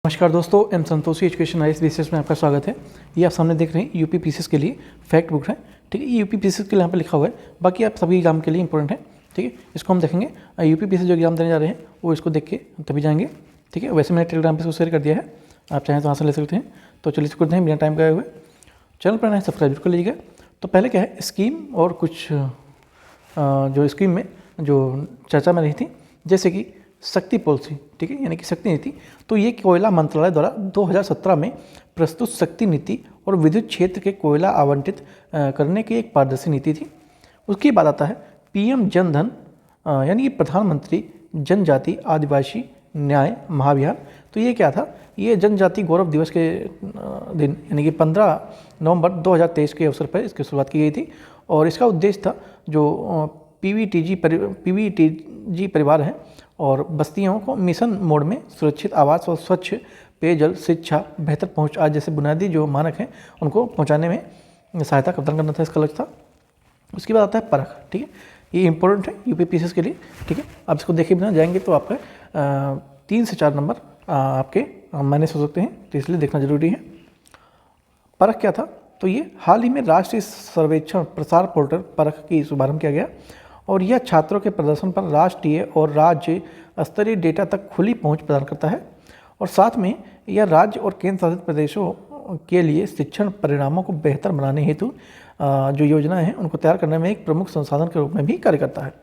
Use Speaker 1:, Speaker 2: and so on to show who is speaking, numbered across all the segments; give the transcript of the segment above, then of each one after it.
Speaker 1: नमस्कार दोस्तों, M Santoshi education IAS BCS में आपका स्वागत है। ये आप सामने देख रहे हैं यूपी पीसीएस के लिए फैक्ट बुक है। ठीक है, ये यूपी पीसीएस के लिए यहाँ पे लिखा हुआ है, बाकी आप सभी एग्जाम के लिए इंपॉर्टेंट है। ठीक है, इसको हम देखेंगे। यूपी पीसीएस जो एग्जाम देने जा रहे हैं वो इसको देख के तभी जाएंगे। ठीक है, वैसे मैंने टेलीग्राम पर इसको शेयर कर दिया है, आप चाहें तो वहाँ से ले सकते हैं। तो चलिए इसको करते हैं बिना टाइम गए हुए। चैनल पर नए सब्सक्राइब कर लीजिएगा। तो पहले क्या है, स्कीम और कुछ जो स्कीम में जो चर्चा में रही थी, जैसे कि शक्ति पॉलिसी, ठीक है, यानी कि शक्ति नीति। तो ये कोयला मंत्रालय द्वारा 2017 में प्रस्तुत शक्ति नीति और विद्युत क्षेत्र के कोयला आवंटित करने की एक पारदर्शी नीति थी। उसके बाद आता है पीएम जन धन, यानी कि प्रधानमंत्री जनजाति आदिवासी न्याय महाभियान। तो ये क्या था, ये जनजाति गौरव दिवस के दिन यानी कि 15 नवंबर 2023 के अवसर पर इसकी शुरुआत की गई थी। और इसका उद्देश्य था जो पीवीटीजी परिवार हैं और बस्तियों को मिशन मोड में सुरक्षित आवास और स्वच्छ पेयजल, शिक्षा, बेहतर पहुंच आज जैसे बुनियादी जो मानक हैं उनको पहुंचाने में सहायता प्रदान करना था, इसका लक्ष्य था। उसके बाद आता है परख। ठीक है, ये इंपॉर्टेंट है यूपी पीसीएस के लिए। ठीक है, आप इसको देखे बिना जाएंगे तो आपका 3 से 4 नंबर आपके माइनस हो सकते हैं, तो इसलिए देखना जरूरी है। परख क्या था, तो ये हाल ही में राष्ट्रीय सर्वेक्षण प्रसार पोर्टल परख की शुभारंभ किया गया और यह छात्रों के प्रदर्शन पर राष्ट्रीय और राज्य स्तरीय डेटा तक खुली पहुंच प्रदान करता है। और साथ में यह राज्य और केंद्र शासित प्रदेशों के लिए शिक्षण परिणामों को बेहतर बनाने हेतु जो योजनाएं हैं उनको तैयार करने में एक प्रमुख संसाधन के रूप में भी कार्य करता है।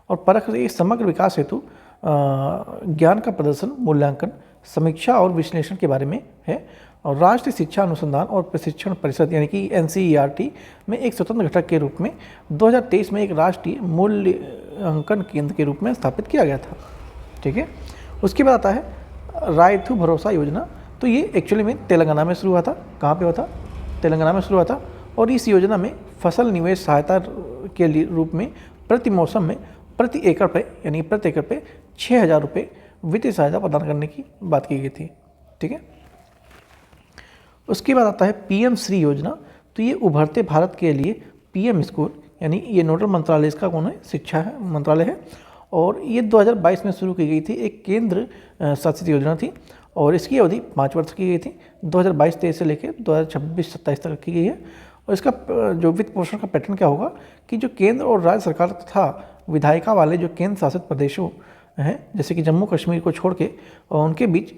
Speaker 1: और परख एक समग्र विकास हेतु ज्ञान का प्रदर्शन, मूल्यांकन, समीक्षा और विश्लेषण के बारे में है। और राष्ट्रीय शिक्षा अनुसंधान और प्रशिक्षण परिषद यानी कि एनसीईआरटी में एक स्वतंत्र घटक के रूप में 2023 में एक राष्ट्रीय मूल्यांकन केंद्र के रूप में स्थापित किया गया था। ठीक है, उसके बाद आता है रायथू भरोसा योजना। तो ये एक्चुअली में तेलंगाना में शुरू हुआ था। कहाँ पे हुआ था? तेलंगाना में शुरू हुआ था। और इस योजना में फसल निवेश सहायता के लिए रूप में प्रति मौसम में प्रति एकड़ पे यानी प्रति एकड़ पे 6,000 रुपये वित्तीय सहायता प्रदान करने की बात की गई थी। ठीक है, उसके बाद आता है पीएम श्री योजना। तो ये उभरते भारत के लिए पीएम स्कूल यानी ये नोडल मंत्रालय इसका कौन है? शिक्षा है मंत्रालय है। और ये 2022 में शुरू की गई थी, एक केंद्र शासित योजना थी और इसकी अवधि 5 वर्ष की गई थी। 2022-23 से लेकर 2026-27 तक की गई है। और इसका जो वित्त पोषण का पैटर्न क्या होगा कि जो केंद्र और राज्य सरकार तथा विधायिका वाले जो केंद्र शासित प्रदेशों हैं जैसे कि जम्मू कश्मीर को छोड़ के उनके बीच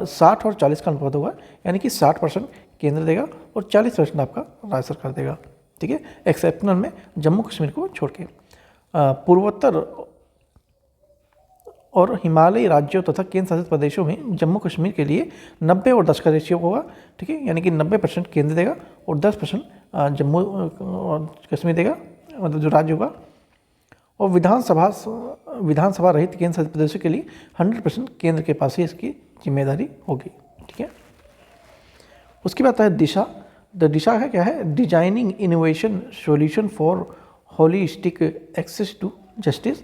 Speaker 1: 60 और 40 का अनुपात होगा, यानी कि 60% केंद्र देगा और 40% आपका राज्य सरकार देगा। ठीक है, एक्सेप्शनल में जम्मू कश्मीर को छोड़ के पूर्वोत्तर और हिमालयी राज्यों तथा केंद्र शासित प्रदेशों में जम्मू कश्मीर के लिए 90 और 10 का रेशियो होगा। ठीक है, यानी कि 90% केंद्र देगा और 10% जम्मू और कश्मीर देगा, मतलब जो राज्य होगा। और विधानसभा रहित केंद्र शासित प्रदेशों के लिए 100% केंद्र के पास ही इसकी जिम्मेदारी होगी। ठीक है, उसके बाद आता है दिशा। दिशा है क्या है? Designing innovation solution for holistic access to justice.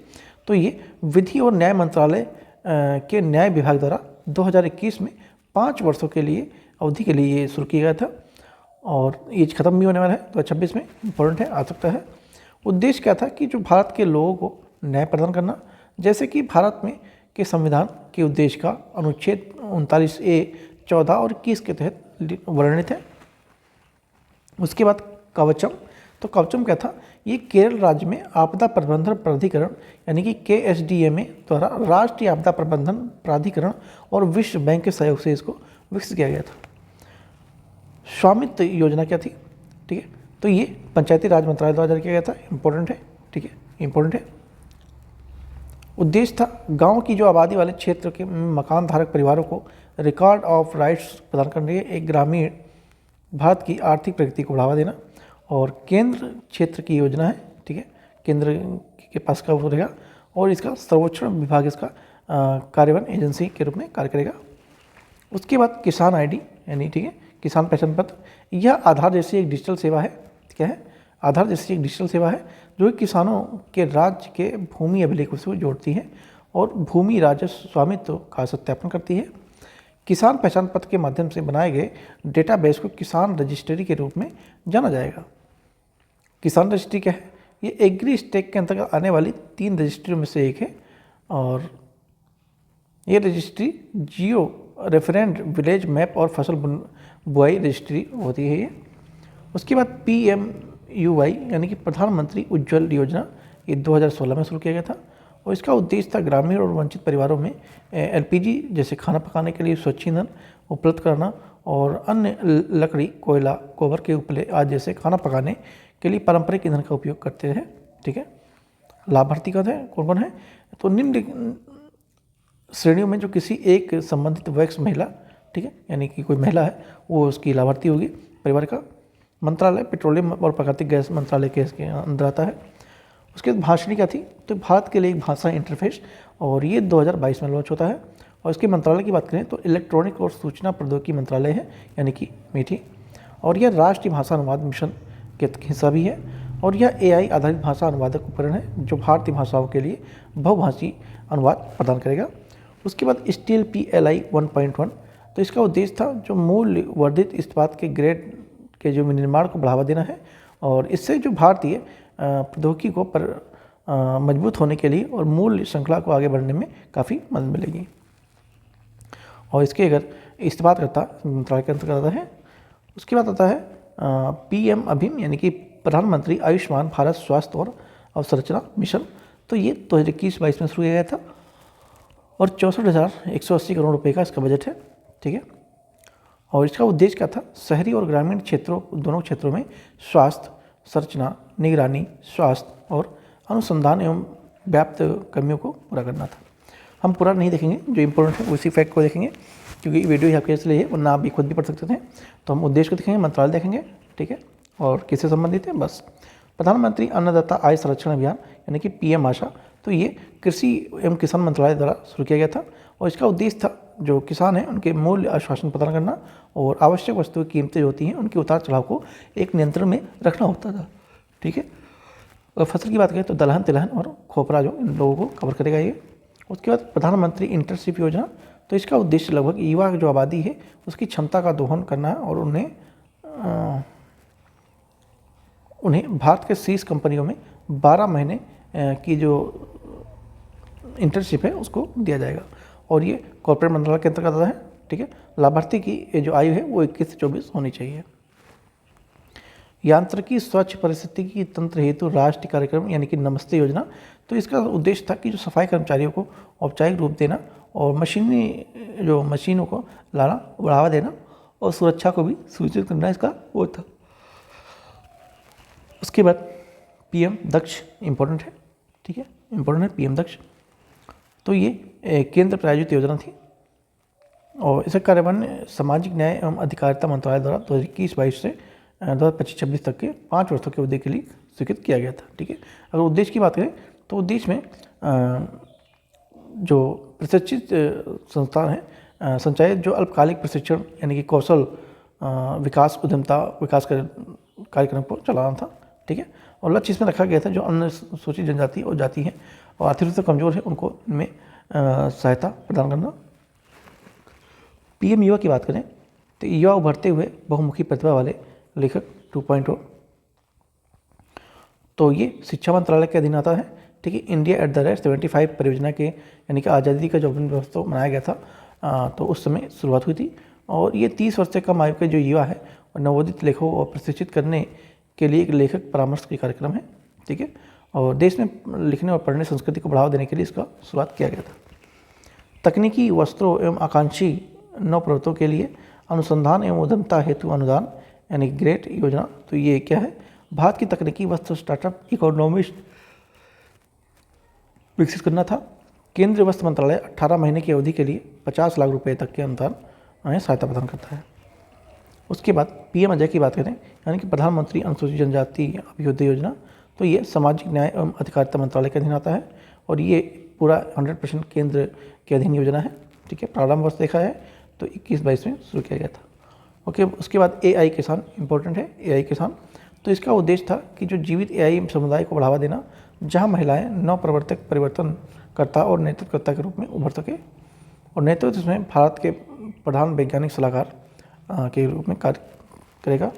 Speaker 1: तो ये विधि और न्याय मंत्रालय के न्याय विभाग द्वारा 2021 में 5 वर्षों के लिए अवधि के लिए ये शुरू किया गया था और ये खत्म भी होने वाला है 2026 में। इंपॉर्टेंट है, आ सकता है। उद्देश्य क्या था कि जो भारत के लोगों को न्याय प्रदान करना, जैसे कि भारत में के संविधान के उद्देश्य का अनुच्छेद 39A, 14 और 21 के तहत वर्णित है। उसके बाद कवचम। तो कवचम क्या था? ये केरल राज्य में आपदा प्रबंधन प्राधिकरण यानी कि KSDMA द्वारा राष्ट्रीय आपदा प्रबंधन प्राधिकरण और विश्व बैंक के सहयोग से इसको विकसित किया गया था। स्वामित्व योजना क्या थी? ठीक है, तो ये पंचायती राज मंत्रालय द्वारा जारी किया गया था। इंपॉर्टेंट है। ठीक है, इंपॉर्टेंट है। उद्देश्य था गांव की जो आबादी वाले क्षेत्र के मकान धारक परिवारों को रिकॉर्ड ऑफ राइट्स प्रदान करने के एक ग्रामीण भारत की आर्थिक प्रगति को बढ़ावा देना। और केंद्र क्षेत्र की योजना है। ठीक है, केंद्र के पास का वो रहेगा और इसका सर्वेक्षण विभाग इसका कार्यान्वयन एजेंसी के रूप में कार्य करेगा। उसके बाद किसान ID यानी ठीक है किसान पहचान पत्र। यह आधार जैसी एक डिजिटल सेवा है। क्या है? आधार जैसी एक डिजिटल सेवा है जो किसानों के राज्य के भूमि अभिलेखों से जोड़ती है और भूमि राजस्व स्वामित्व का सत्यापन करती है। किसान पहचान पत्र के माध्यम से बनाए गए डेटाबेस को किसान रजिस्ट्री के रूप में जाना जाएगा। किसान रजिस्ट्री क्या है? ये एग्री स्टेक के अंतर्गत आने वाली 3 रजिस्ट्रियों में से एक है और ये रजिस्ट्री जियो रेफरेंट विलेज मैप और फसल बुआई रजिस्ट्री होती है ये। उसके बाद PMUY यानी कि प्रधानमंत्री उज्ज्वल योजना, ये 2016 में शुरू किया गया था और इसका उद्देश्य था ग्रामीण और वंचित परिवारों में LPG जैसे खाना पकाने के लिए स्वच्छ ईंधन उपलब्ध कराना और अन्य लकड़ी, कोयला, गोबर के उपले आदि जैसे खाना पकाने के लिए पारंपरिक ईंधन का उपयोग करते हैं। ठीक है, लाभार्थी कौन कौन है? तो निम्न श्रेणियों में जो किसी एक संबंधित वयस्क महिला, ठीक है, यानी कि कोई महिला है वो उसकी लाभार्थी होगी परिवार का। मंत्रालय पेट्रोलियम और प्राकृतिक गैस मंत्रालय के इसके अंदर आता है। उसके बाद भाषणी क्या थी? तो भारत के लिए एक भाषा इंटरफेस, और ये 2022 में लॉन्च होता है। और इसके मंत्रालय की बात करें तो इलेक्ट्रॉनिक और सूचना प्रौद्योगिकी मंत्रालय है, यानी कि मीठी, और यह राष्ट्रीय भाषा अनुवाद मिशन के हिस्सा भी है। और यह AI आधारित भाषा अनुवादक उपकरण है जो भारतीय भाषाओं के लिए बहुभाषी अनुवाद प्रदान करेगा। उसके बाद स्टील PLI 1.1, तो इसका उद्देश्य था जो मूल्य वर्धित इस्पात के ग्रेड के जो निर्माण को बढ़ावा देना है, और इससे जो भारतीय प्रौद्योगिकी को मजबूत होने के लिए और मूल्य श्रृंखला को आगे बढ़ने में काफ़ी मदद मिलेगी। और इसके अगर इस्तेमाल करता मंत्रालय के अंतर्गत आता है। उसके बाद आता है PM अभिम, यानी कि प्रधानमंत्री आयुष्मान भारत स्वास्थ्य और अवसंरचना मिशन, तो ये 2021-22 में शुरू किया गया था और 64,180 करोड़ रुपए का इसका बजट है। ठीक है, और इसका उद्देश्य क्या था? शहरी और ग्रामीण क्षेत्रों दोनों क्षेत्रों में स्वास्थ्य संरचना, निगरानी, स्वास्थ्य और अनुसंधान एवं व्याप्त कमियों को पूरा करना था। हम पूरा नहीं देखेंगे, जो इम्पोर्टेंट है उसी फैक्ट को देखेंगे, क्योंकि वीडियो ही आपके इसलिए है, वरना आप भी खुद भी पढ़ सकते थे। तो हम उद्देश्य को देखेंगे, मंत्रालय देखेंगे, ठीक है, और किससे संबंधित है? बस प्रधानमंत्री अन्नदाता आय संरक्षण अभियान, यानी कि PM आशा, तो ये कृषि एवं किसान मंत्रालय द्वारा शुरू किया गया था और इसका उद्देश्य था जो किसान हैं उनके मूल्य आश्वासन प्रदान करना और आवश्यक वस्तुओं की कीमतें जो होती हैं उनके उतार चढ़ाव को एक नियंत्रण में रखना होता था। ठीक है, और फसल की बात करें तो दलहन, तिलहन और खोपरा जो इन लोगों को कवर करेगा ये। उसके बाद प्रधानमंत्री इंटर्नशिप योजना, तो इसका उद्देश्य लगभग युवा जो आबादी है उसकी क्षमता का दोहन करना है और उन्हें भारत के शीर्ष कंपनियों में 12 महीने की जो इंटर्नशिप है उसको दिया जाएगा और ये कॉर्पोरेट मंत्रालय के अंतर्गत आता है। ठीक है, लाभार्थी की जो आयु है वो 21 से 24 होनी चाहिए। यांत्रिकी स्वच्छ पारिस्थितिकी तंत्र हेतु राष्ट्रीय कार्यक्रम, यानी कि नमस्ते योजना, तो इसका उद्देश्य था कि जो सफाई कर्मचारियों को औपचारिक रूप देना और मशीनों को लाना, बढ़ावा देना और सुरक्षा को भी सुनिश्चित करना इसका वो था। उसके बाद PM दक्ष इम्पोर्टेंट है। ठीक है, इम्पोर्टेंट है PM दक्ष, तो ये केंद्र प्रायोजित योजना थी और इसका कार्यान्वयन सामाजिक न्याय एवं अधिकारिता मंत्रालय द्वारा 2021-22 से 2025-26 तक के 5 वर्षों के अवधि के लिए स्वीकृत किया गया था। ठीक है, अगर उद्देश्य की बात करें तो उद्देश्य में जो प्रशिक्षित संस्थान है संचालित जो अल्पकालिक प्रशिक्षण, यानी कि कौशल विकास उद्यमता विकास कार्यक्रम को चलाना था। ठीक है, और लक्ष्य इसमें रखा गया था जो अनुसूचित जनजाति और जाति हैं और आर्थिक रूप से कमजोर है उनको इनमें सहायता प्रदान करना। PM युवा की बात करें तो युवा उभरते हुए बहुमुखी प्रतिभा वाले लेखक 2.0, तो ये शिक्षा मंत्रालय के अधीन आता है। ठीक है, इंडिया @75 परियोजना के, यानी कि आज़ादी का जो महोत्सव मनाया गया था तो उस समय शुरुआत हुई थी और ये 30 वर्ष से कम आयु के जो युवा है और नवोदित लेखकों को प्रशिक्षित करने के लिए एक लेखक परामर्श के कार्यक्रम है। ठीक है, और देश में लिखने और पढ़ने संस्कृति को बढ़ावा देने के लिए इसका शुरुआत किया गया था। तकनीकी वस्त्रों एवं आकांक्षी नवप्रवर्तकों के लिए अनुसंधान एवं उद्यमता हेतु अनुदान, यानी ग्रेट योजना, तो ये क्या है? भारत की तकनीकी वस्त्र स्टार्टअप इकोनॉमिस्ट विकसित करना था। केंद्रीय वस्त्र मंत्रालय 18 महीने की अवधि के लिए 50 लाख रुपए तक के अनुदान सहायता प्रदान करता है। उसके बाद PM अजय की बात करें, यानी कि प्रधानमंत्री अनुसूचित जनजाति अभ्युदय योजना, तो ये सामाजिक न्याय एवं अधिकारिता मंत्रालय के अधीन आता है और ये पूरा 100% केंद्र के अधीन योजना है। ठीक है, प्रारंभ वर्ष देखा है तो 21-22 में शुरू किया गया था। ओके, उसके बाद AI किसान इम्पोर्टेंट है। AI किसान, तो इसका उद्देश्य था कि जो जीवित AI समुदाय को बढ़ावा देना, जहाँ महिलाएं नवप्रवर्तक, परिवर्तनकर्ता और नेतृत्वकर्ता के रूप में उभर सके और नेतृत्व इसमें भारत के प्रधान वैज्ञानिक सलाहकार के रूप में कार्य करेगा।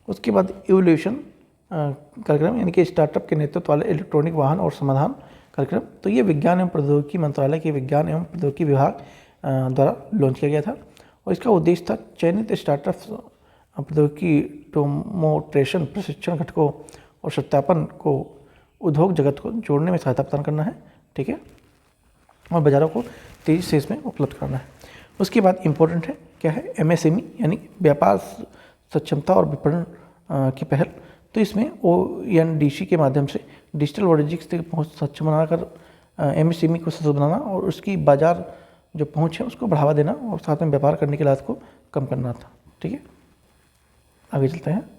Speaker 1: उसके बाद इवोल्यूशन कार्यक्रम, यानी कि स्टार्टअप के नेतृत्व वाले इलेक्ट्रॉनिक वाहन और समाधान कार्यक्रम, तो ये विज्ञान एवं प्रौद्योगिकी मंत्रालय के विज्ञान एवं प्रौद्योगिकी विभाग द्वारा लॉन्च किया गया था और इसका उद्देश्य था चयनित स्टार्टअप प्रौद्योगिकी डेमोन्स्ट्रेशन प्रशिक्षण घटकों और सत्यापन को उद्योग जगत को जोड़ने में सहायता प्रदान करना है, ठीक है, और बाज़ारों को तेज़ी से इसमें उपलब्ध करना है। उसके बाद इम्पोर्टेंट है क्या है, MSME यानी व्यापार सक्षमता और विपणन की पहल। तो इसमें ONDC के माध्यम से डिजिटल वाणिज्यिक तक पहुँच सक्षम बनाकर MSME को सशक्त बनाना और उसकी बाजार जो पहुँच है उसको बढ़ावा देना और साथ में व्यापार करने की लागत को कम करना था, ठीक है। आगे चलते हैं।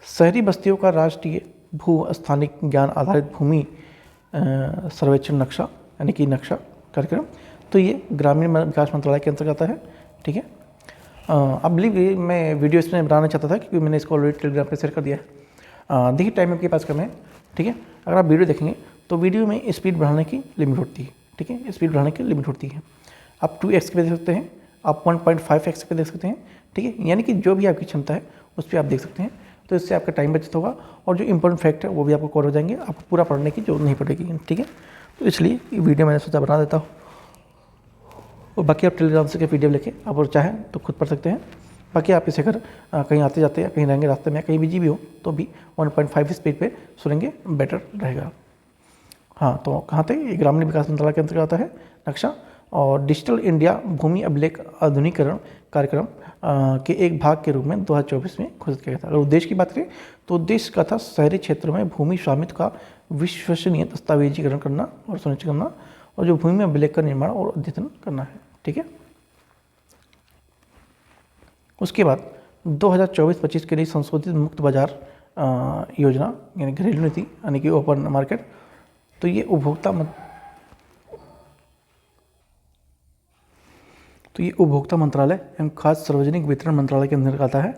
Speaker 1: शहरी बस्तियों का राष्ट्रीय भू स्थानिक ज्ञान आधारित भूमि सर्वेक्षण नक्शा यानी कि नक्शा कार्यक्रम, तो ये ग्रामीण विकास मंत्रालय के अंतर्गत आता है, ठीक है। अब बिलीव मैं वीडियो इसमें बनाना चाहता था क्योंकि मैंने इसको ऑलरेडी टेलीग्राम पे शेयर कर दिया है। देखिए टाइम आपके पास कम है, ठीक है। अगर आप वीडियो देखेंगे तो वीडियो में स्पीड बढ़ाने की लिमिट होती है, ठीक है, स्पीड बढ़ाने की लिमिट होती है। आप 2x पे देख सकते हैं, आप 1.5x पे देख सकते हैं, ठीक है, यानी कि जो भी आपकी क्षमता है उस पर आप देख सकते हैं। तो इससे आपका टाइम बचत होगा और जो इंपॉर्टेंट फैक्ट है वो भी आपको कवर हो जाएंगे, आपको पूरा पढ़ने की जरूरत नहीं पड़ेगी, ठीक है। तो इसलिए ये वीडियो मैंने सोचा बना देता हूँ और बाकी आप टेलीग्राम से PDF लेके आप और चाहें तो खुद पढ़ सकते हैं। बाकी आप इसे अगर कहीं आते जाते या कहीं रहेंगे रास्ते में कहीं बिजी भी हो तो भी 1.5 स्पीड पे सुनेंगे बेटर रहेगा। हाँ, तो कहाँ थे, ये ग्रामीण विकास मंत्रालय के अंतर्गत आता है नक्शा और डिजिटल इंडिया भूमि अभिलेख आधुनिकीकरण कार्यक्रम के एक भाग के रूप में 2024 में घोषित किया गया था। अगर उद्देश्य की बात करें तो उद्देश्य का था शहरी क्षेत्रों में भूमि स्वामित्व का विश्वसनीय दस्तावेजीकरण करना और सुनिश्चित करना और जो भूमि अभिलेख का निर्माण और अद्यतन करना है, ठीक है। उसके बाद 2024-25 के लिए संशोधित मुक्त बाजार योजना यानी घरेलू नीति यानी कि ओपन मार्केट, तो ये उपभोक्ता मंत्रालय एवं खाद्य सार्वजनिक वितरण मंत्रालय के अंदर आता है,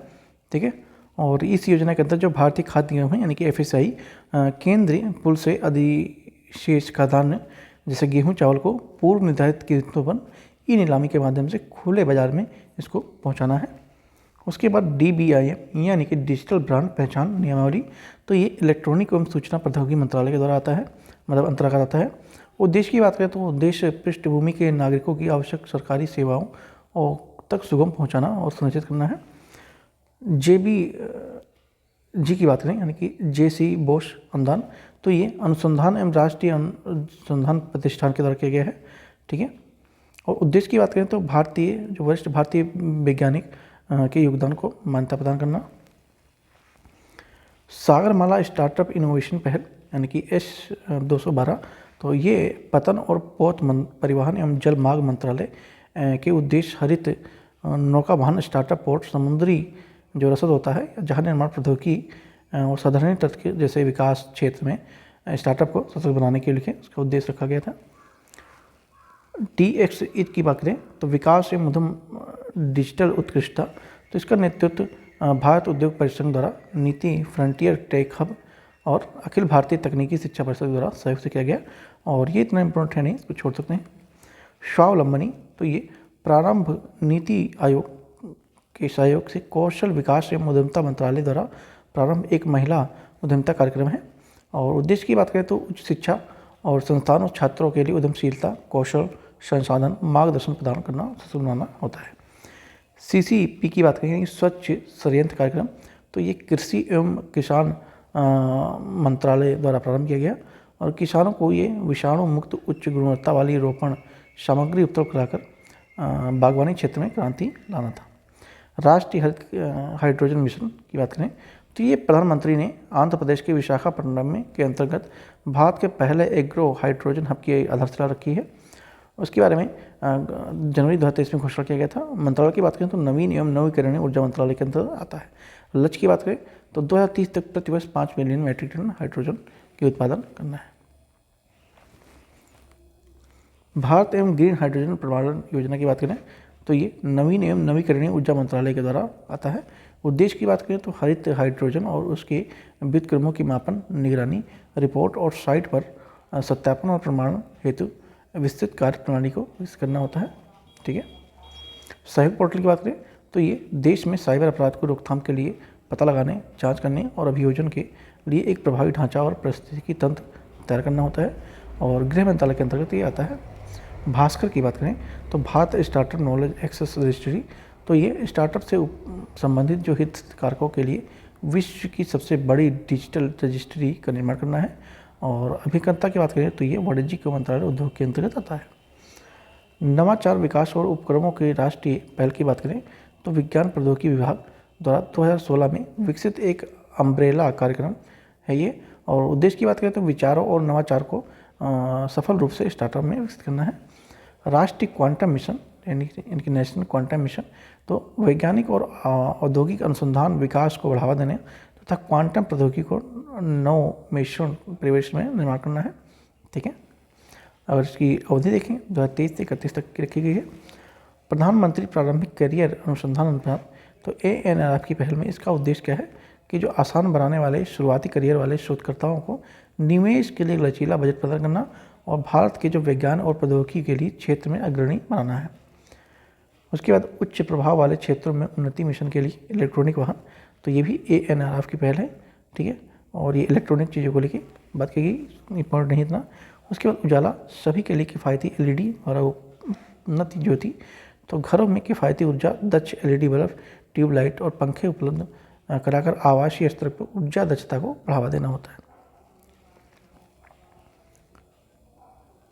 Speaker 1: ठीक है। और इस योजना के अंदर जो भारतीय खाद्य निगम है यानी कि FSI केंद्रीय पुल से अधिशेष खाद्यान्न जैसे गेहूं चावल को पूर्व निर्धारित कीमतों पर ई नीलामी के माध्यम से खुले बाजार में इसको पहुंचाना है। उसके बाद DBIM यानी कि डिजिटल ब्रांड पहचान नियमावली, तो ये इलेक्ट्रॉनिक एवं सूचना प्रौद्योगिकी मंत्रालय के द्वारा आता है, मतलब अंतर्गत आता है। उद्देश्य की बात करें तो उद्देश्य पृष्ठभूमि के नागरिकों की आवश्यक सरकारी सेवाओं और तक सुगम पहुंचाना और सुनिश्चित करना है। JBG की बात करें यानी कि JC बोस अनुदान, तो ये अनुसंधान एवं राष्ट्रीय अनुसंधान प्रतिष्ठान के द्वारा किया गया है, ठीक है। और उद्देश्य की बात करें तो वरिष्ठ भारतीय वैज्ञानिक के योगदान को मान्यता प्रदान करना। सागरमाला स्टार्टअप इनोवेशन पहल यानी कि S212, तो ये पतन और पोत परिवहन एवं जल मार्ग मंत्रालय के उद्देश्य हरित नौका वाहन स्टार्टअप पोर्ट समुद्री जो रसद होता है जहाज निर्माण प्रौद्योगिकी और साधारण तट के जैसे विकास क्षेत्र में स्टार्टअप को सशक्त बनाने के लिए उसका उद्देश्य रखा गया था। DX की बात करें तो विकास एवं उद्यम डिजिटल उत्कृष्टता, तो इसका नेतृत्व भारत उद्योग परिसंघ द्वारा नीति फ्रंटियर टेक हब और अखिल भारतीय तकनीकी शिक्षा परिषद द्वारा सहयोग से किया गया और ये इतना इम्पोर्टेंट है नहीं, इसको छोड़ सकते हैं। स्वावलंबनी, तो ये प्रारंभ नीति आयोग के सहयोग से कौशल विकास एवं उद्यमिता मंत्रालय द्वारा प्रारंभ एक महिला उद्यमिता कार्यक्रम है और उद्देश्य की बात करें तो उच्च शिक्षा और संस्थानों छात्रों के लिए उद्यमशीलता कौशल संसाधन मार्गदर्शन प्रदान करना सशक्त बनाना होता है। CCP की बात करें स्वच्छ संयंत्र कार्यक्रम, तो ये कृषि एवं किसान मंत्रालय द्वारा प्रारंभ किया गया और किसानों को ये विषाणु मुक्त उच्च गुणवत्ता वाली रोपण सामग्री उपलब्ध कराकर बागवानी क्षेत्र में क्रांति लाना था। राष्ट्रीय हरित हाइड्रोजन मिशन की बात करें तो ये प्रधानमंत्री ने आंध्र प्रदेश के विशाखापट्टनम में के अंतर्गत भारत के पहले एग्रो हाइड्रोजन हब की आधारशिला रखी है। उसके बारे में जनवरी 2023 में घोषणा किया गया था। मंत्रालय की बात करें तो नवीन एवं नवीकरणीय ऊर्जा मंत्रालय के अंतर्गत आता है। लक्ष्य की बात करें तो 2030 तक प्रतिवर्ष 5 मिलियन मैट्रिक टन हाइड्रोजन के उत्पादन करना है। भारत एवं ग्रीन हाइड्रोजन प्रमाणन योजना की बात करें तो ये नवीन एवं नवीकरणीय ऊर्जा मंत्रालय के द्वारा आता है। उद्देश्य की बात करें तो हरित हाइड्रोजन और उसके व्युत्क्रमों की मापन निगरानी रिपोर्ट और साइट पर सत्यापन और प्रमाण हेतु विस्तृत कार्य प्रणाली को विकसित करना होता है, ठीक है। सहयोग पोर्टल की बात करें तो ये देश में साइबर अपराध को रोकथाम के लिए पता लगाने जांच करने और अभियोजन के लिए एक प्रभावी ढांचा और पारिस्थितिकी तंत्र तैयार करना होता है और गृह मंत्रालय के अंतर्गत ये आता है। भास्कर की बात करें तो Bharat startup knowledge access registry, तो ये स्टार्टअप से संबंधित जो हितधारकों के लिए विश्व की सबसे बड़ी डिजिटल रजिस्ट्री का निर्माण करना है। और अभिकर्ता की बात करें तो ये वाणिज्यिक मंत्रालय उद्योग के अंतर्गत आता है। नवाचार विकास और उपक्रमों के राष्ट्रीय पहल की बात करें तो विज्ञान प्रौद्योगिकी विभाग द्वारा 2016 में विकसित एक अम्ब्रेला कार्यक्रम है ये। और उद्देश्य की बात करें तो विचारों और नवाचार को सफल रूप से स्टार्टअप में विकसित करना है। राष्ट्रीय क्वांटम मिशन यानी इनकी नेशनल क्वांटम मिशन, तो वैज्ञानिक और औद्योगिक अनुसंधान विकास को बढ़ावा देने तथा क्वांटम प्रौद्योगिकी को नवोन्मेषण परिवेश में निर्माण करना है। ठीक है, अगर इसकी अवधि देखें 2023 से 31 तक की रखी गई है। प्रधानमंत्री प्रारंभिक करियर अनुसंधान अनुदान, तो ANRF की पहल में इसका उद्देश्य क्या है कि जो आसान बनाने वाले शुरुआती करियर वाले शोधकर्ताओं को निवेश के लिए लचीला बजट प्रदान करना और भारत के जो विज्ञान और प्रौद्योगिकी के लिए क्षेत्र में अग्रणी बनाना है। उसके बाद उच्च प्रभाव वाले क्षेत्रों में उन्नति मिशन के लिए इलेक्ट्रॉनिक वाहन, तो ये भी ANRF की पहल है। ठीक है, और ये इलेक्ट्रॉनिक चीज़ों को लेकर बात की गई, इंपॉर्टेंट नहीं इतना। उसके बाद उजाला सभी के लिए किफ़ायती LED और उन्नति ज्योति, तो घरों में किफ़ायती ऊर्जा दक्ष LED बल्ब, ट्यूबलाइट और पंखे उपलब्ध कराकर आवासीय स्तर पर ऊर्जा दक्षता को बढ़ावा देना होता है।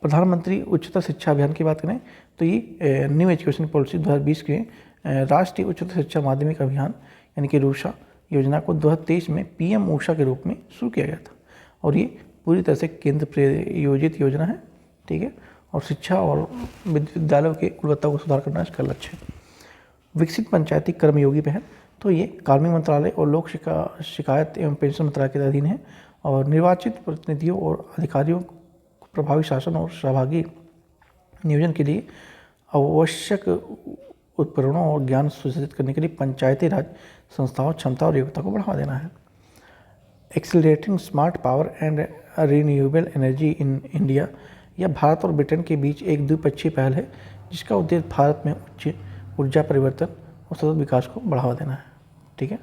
Speaker 1: प्रधानमंत्री उच्चतर शिक्षा अभियान की बात करें तो ये न्यू एजुकेशन पॉलिसी 2020 के राष्ट्रीय उच्चतर शिक्षा माध्यमिक अभियान यानी कि रूषा योजना को 2023 में PM ऊषा के रूप में शुरू किया गया था। और ये पूरी तरह से केंद्र प्रायोजित योजना है। ठीक है, और शिक्षा और विद्यालयों की गुणवत्ता को सुधार करना इसका लक्ष्य है। विकसित पंचायती कर्मयोगी पहल, तो ये कार्मिक मंत्रालय और लोक शिकायत एवं पेंशन मंत्रालय के अधीन है और निर्वाचित प्रतिनिधियों और अधिकारियों को प्रभावी शासन और सहभागी नियोजन के लिए आवश्यक उपकरणों और ज्ञान सुनिश्चित करने के लिए पंचायती राज संस्थाओं क्षमता और योग्यता को बढ़ावा देना है। Accelerating smart power and renewable energy in India, यह भारत और ब्रिटेन के बीच एक द्विपक्षीय पहल है जिसका उद्देश्य भारत में उच्च ऊर्जा परिवर्तन और सतत विकास को बढ़ावा देना है। ठीक है,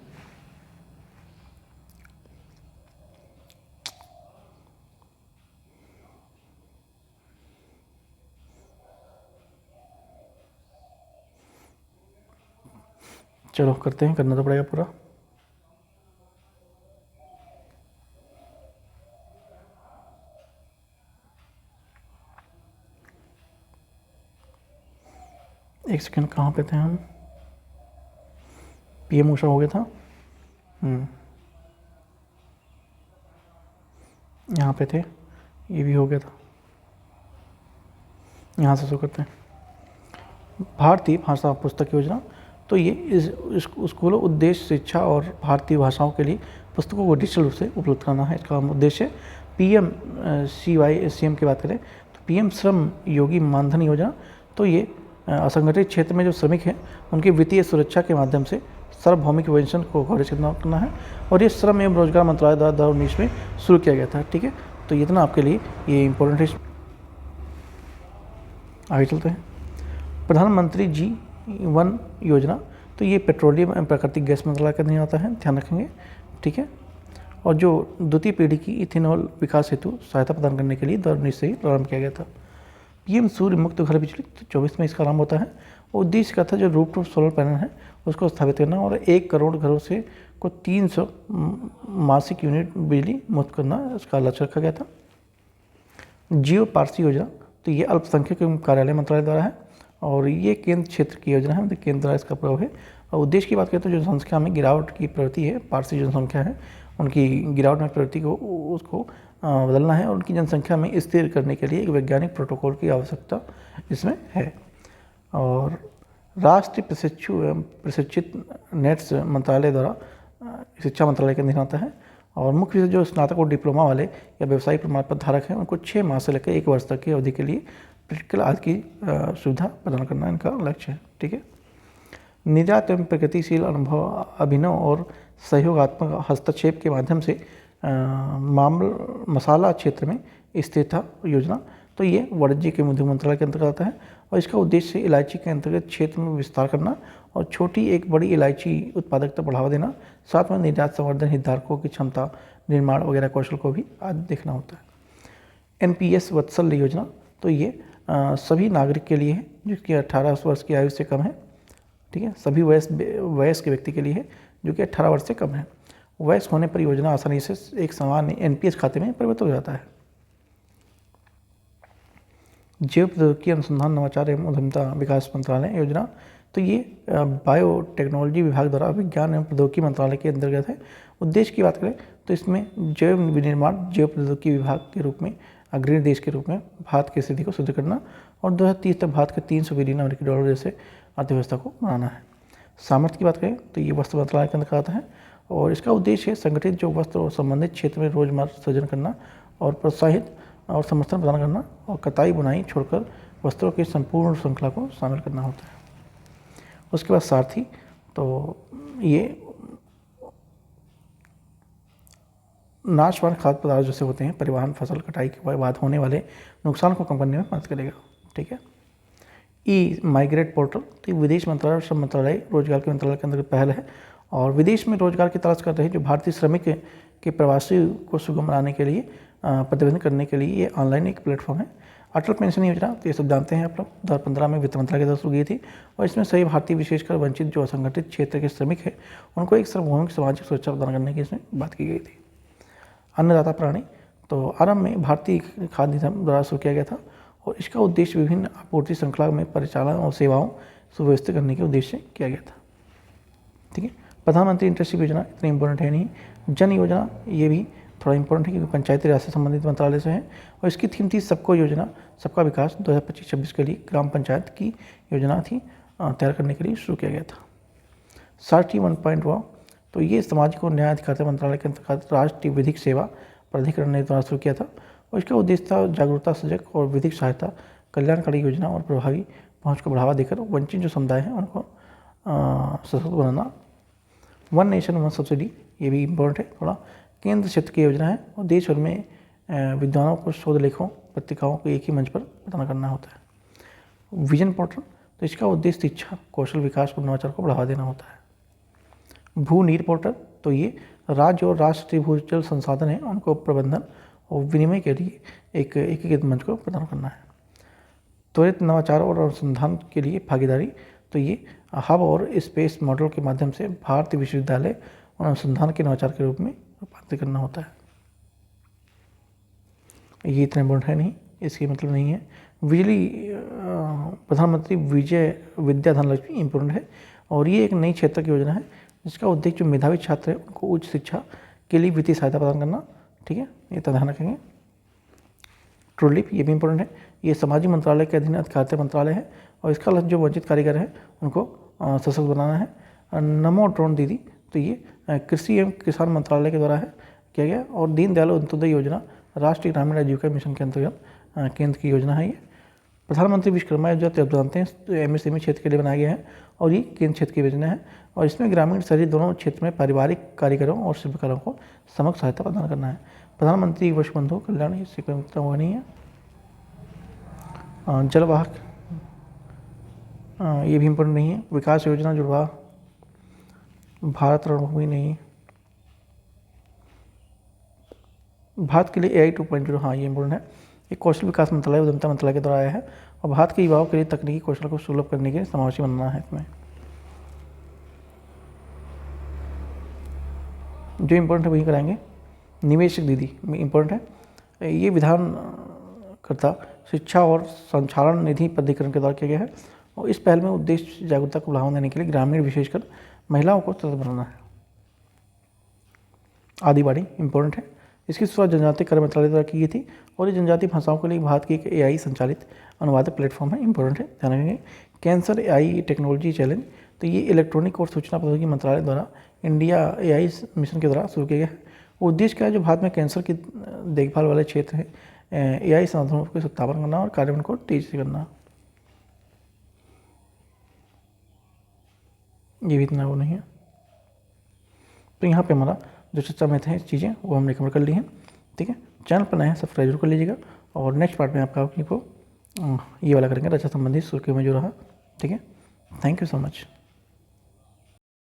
Speaker 1: चलो करते हैं, करना तो पड़ेगा पूरा। एक सेकंड, कहाँ पे थे हम? PM ऊषा हो गया था, यहाँ पे थे, ये भी हो गया था। यहाँ से शुरू करते हैं। भारतीय भाषा पुस्तक योजना, तो ये स्कूलों उद्देश्य शिक्षा और भारतीय भाषाओं के लिए पुस्तकों को डिजिटल रूप से उपलब्ध कराना है। इसका उद्देश्य PMCYSCM की बात करें तो PM श्रम योगी मानधन योजना, तो ये असंगठित क्षेत्र में जो श्रमिक हैं उनकी वित्तीय सुरक्षा के माध्यम से सार्वभौमिक पेंशन को कवरेज करना है। और ये श्रम एवं रोजगार मंत्रालय द्वारा 2019 में शुरू किया गया था। ठीक है, तो इतना आपके लिए ये इम्पोर्टेंट है। आगे चलते हैं। प्रधानमंत्री G1 योजना, तो ये पेट्रोलियम एवं प्राकृतिक गैस मंत्रालय का अधीन आता है, ध्यान रखेंगे। ठीक है, और जो द्वितीय पीढ़ी की इथेनॉल विकास हेतु सहायता प्रदान करने के लिए 2019 से ही प्रारंभ किया गया था। PM सूर्य मुक्त घर बिजली, तो 24 में इसका आरंभ होता है। उद्देश्य का था जो रूफटॉप सोलर पैनल है उसको स्थापित करना और 1 करोड़ घरों से को 300 मासिक यूनिट बिजली मुक्त करना, इसका लक्ष्य रखा गया था। जियो पारसी योजना, तो ये अल्पसंख्यक कार्यालय मंत्रालय द्वारा है और ये केंद्र क्षेत्र की योजना है, मतलब केंद्र द्वारा इसका प्रयोग है। और उद्देश्य की बात करें तो जो जनसंख्या में गिरावट की प्रवृत्ति है, पारसी जनसंख्या है, उनकी गिरावट में प्रवृत्ति को उसको बदलना है और उनकी जनसंख्या में स्थिर करने के लिए एक वैज्ञानिक प्रोटोकॉल की आवश्यकता इसमें है। और राष्ट्रीय प्रशिक्षित नेट्स मंत्रालय द्वारा शिक्षा मंत्रालय के अधीन आता है और मुख्य से जो स्नातक और डिप्लोमा वाले या व्यवसायिक प्रमाण पत्र धारक हैं उनको 6 माह से लेकर 1 वर्ष तक की अवधि के लिए प्रैक्टिकल आदि की सुविधा प्रदान करना इनका लक्ष्य है। ठीक है, निर्यात एवं प्रगतिशील अनुभव अभिनव और सहयोगात्मक हस्तक्षेप के माध्यम से मसाला क्षेत्र में स्थिरता योजना, तो ये वाणिज्य के उद्योग मंत्रालय के अंतर्गत आता है और इसका उद्देश्य इलायची के अंतर्गत क्षेत्र में विस्तार करना और छोटी एक बड़ी इलायची उत्पादकता बढ़ावा देना, साथ में निर्यात संवर्धन हितधारकों की क्षमता निर्माण वगैरह कौशल को भी आज देखना होता है। NPS वत्सल योजना, तो ये सभी नागरिक के लिए है जिसकी 18 वर्ष की आयु से कम है। ठीक है, सभी वयस्क के व्यक्ति के लिए है जो कि 18 वर्ष से कम है। वयस्क होने पर योजना आसानी से एक समान एनपीएस खाते में परिवर्तित हो जाता है। जैव प्रौद्योगिकी अनुसंधान नवाचार एवं उद्यमिता विकास मंत्रालय योजना, तो ये बायोटेक्नोलॉजी विभाग द्वारा विज्ञान एवं प्रौद्योगिकी मंत्रालय के अंतर्गत है। उद्देश्य की बात करें तो इसमें जैव विनिर्माण जैव प्रौद्योगिकी विभाग के रूप में अग्रणी देश के रूप में भारत की स्थिति को सुदृढ़ करना और 2030 तक भारत के 300 बिलियन अमेरिकी डॉलर जैसे अर्थव्यवस्था को बनाना है। सामर्थ्य की बात करें तो ये वस्त्र मंत्रालय के अंतर्गत आता है और इसका उद्देश्य है संगठित जो वस्त्र और संबंधित क्षेत्र में रोजमर्रा सृजन करना और प्रोत्साहित और समर्थन प्रदान करना और कताई बुनाई छोड़कर वस्त्रों की संपूर्ण श्रृंखला को शामिल करना होता है। उसके बाद सारथी, तो ये नाशवान खाद्य पदार्थ जैसे होते हैं परिवहन फसल कटाई के बाद होने वाले नुकसान को कम करने में मदद करेगा। ठीक है। ई माइग्रेट पोर्टल, तो विदेश मंत्रालय और श्रम मंत्रालय रोजगार के मंत्रालय के अंतर्गत पहल है और विदेश में रोजगार की तलाश कर रहे जो भारतीय श्रमिक के प्रवासी को सुगम बनाने के लिए प्रतिबंध करने के लिए ये ऑनलाइन एक प्लेटफॉर्म है। अटल पेंशन योजना, तो ये सब जानते हैं आप लोग, 2015 में वित्त मंत्रालय के द्वारा शुरू की थी और इसमें सभी भारतीय विशेषकर वंचित जो असंगठित क्षेत्र के श्रमिक हैं उनको एक सार्वभौमिक सामाजिक सुरक्षा प्रदान करने की इसमें बात की गई थी। अन्नदाता प्राणी, तो आरंभ में भारतीय खाद्य निगम द्वारा शुरू किया गया था और इसका उद्देश्य विभिन्न आपूर्ति श्रृंखला में परिचालन और सेवाओं सुव्यवस्थित करने के उद्देश्य से किया गया था। ठीक है। प्रधानमंत्री इंटर्नशिप योजना इतनी इंपॉर्टेंट है नहीं। जन योजना, ये भी थोड़ा इंपॉर्टेंट है क्योंकि पंचायती राज से संबंधित मंत्रालय से है और इसकी थीम थी सबको योजना सबका विकास। 2025-26 के लिए ग्राम पंचायत की योजना थी तैयार करने के लिए शुरू किया गया था। सारथी 1.1, तो ये सामाजिक और न्याय अधिकारिता मंत्रालय के अंतर्गत राष्ट्रीय विधिक सेवा प्राधिकरण ने द्वारा शुरू किया था और इसका उद्देश्य था जागरूकता सजग और विधिक सहायता कल्याणकारी योजना और प्रभावी पहुंच को बढ़ावा देकर वंचित जो समुदाय हैं उनको सशक्त बनाना। वन नेशन वन सब्सिडी, ये भी इम्पोर्टेंट है थोड़ा, केंद्र क्षेत्र की योजना है और देश भर में विद्वानों को शोध लेखों पत्रिकाओं को एक ही मंच पर प्रदान करना होता है। विजन पोर्टल, तो इसका उद्देश्य शिक्षा कौशल विकास और नवाचार को बढ़ावा देना होता है। भू नीर पोर्टल, तो ये राज्य और राष्ट्रीय भूजल संसाधन है उनको प्रबंधन और विनिमय के लिए एक एकीकृत मंच को प्रदान करना है। त्वरित नवाचार और अनुसंधान के लिए भागीदारी, तो ये हब और स्पेस मॉडल के माध्यम से भारतीय विश्वविद्यालय और अनुसंधान के नवाचार के रूप में रूपांतरित करना होता है। ये इतना इम्पोर्टेंट है नहीं, इसकी मतलब नहीं है। प्रधानमंत्री विजय विद्या धनलक्ष्मी इम्पोर्टेंट है और ये एक नई क्षेत्र की योजना है जिसका उद्देश्य जो मेधावी छात्र है उनको उच्च शिक्षा के लिए वित्तीय सहायता प्रदान करना। ठीक है, ये तो ध्यान रखेंगे। ट्रूलिप, ये भी इम्पोर्टेंट है, ये सामाजिक मंत्रालय के अधीन अधिकारिता मंत्रालय है और इसका लक्ष्य जो वंचित कारीगर है उनको सशक्त बनाना है। नमो ड्रोन दीदी, तो ये कृषि एवं किसान मंत्रालय के द्वारा है किया गया और दीनदयाल अंत्योदय योजना राष्ट्रीय ग्रामीण आजीविका मिशन के अंतर्गत केंद्र की योजना है। ये प्रधानमंत्री विश्वकर्मा योजना, तो आप जानते हैं एमएसएमई क्षेत्र के लिए बनाया गया है और ये केंद्र क्षेत्र की योजना है और इसमें ग्रामीण शहरी दोनों क्षेत्र में पारिवारिक कारीगरों और शिल्पकारों को समग्र सहायता प्रदान करना है। प्रधानमंत्री वर्ष बंधु कल्याण, इससे कोई मतलब हुआ नहीं है। जलवाहक, ये भी इम्पोर्टेंट नहीं है। विकास योजना जुड़वा, भारत रणभूमि नहीं, भारत के लिए AI 2.0, हाँ ये इम्पोर्टेंट है। ये कौशल विकास मंत्रालय उद्यमिता मंत्रालय के द्वारा आया है और भारत के युवाओं के लिए तकनीकी कौशल को सुलभ करने के लिए समावेशी बनाना है। इसमें जो इम्पोर्टेंट है वही कराएंगे। निवेशक दीदी इम्पोर्टेंट है, ये विधानकर्ता शिक्षा और संचालन निधि प्राधिकरण के द्वारा किया गया है और इस पहल में उद्देश्य जागरूकता को बढ़ावा देने के लिए ग्रामीण विशेषकर महिलाओं को सशक्त बनाना है। आदिवाड़ी इम्पोर्टेंट है, इसकी शुरुआत जनजातीय कार्य मंत्रालय द्वारा की गई थी और ये जनजातीय भाषाओं के लिए भारत की एक AI संचालित अनुवादक प्लेटफॉर्म है, इंपॉर्टेंट है, ध्यान रखेंगे। कैंसर AI टेक्नोलॉजी चैलेंज, तो ये इलेक्ट्रॉनिक और सूचना प्रौद्योगिकी मंत्रालय द्वारा इंडिया AI मिशन के द्वारा शुरू किया गया है। उद्देश्य क्या है, जो भारत में कैंसर की देखभाल वाले क्षेत्र हैं AI संसाधनों को सत्यापन करना और कार्यान्वयन को तेजी से करना। ये भी इतना वो नहीं है। तो यहाँ पे हमारा जो चर्चा में थे चीज़ें वो हमने कवर कर ली हैं। ठीक है, चैनल पर नए हैं सब्सक्राइब जरूर कर लीजिएगा और नेक्स्ट पार्ट में आपका को ये वाला करेंगे रक्षा संबंधी सुर्खियों में जो रहा। ठीक है, थैंक यू सो मच।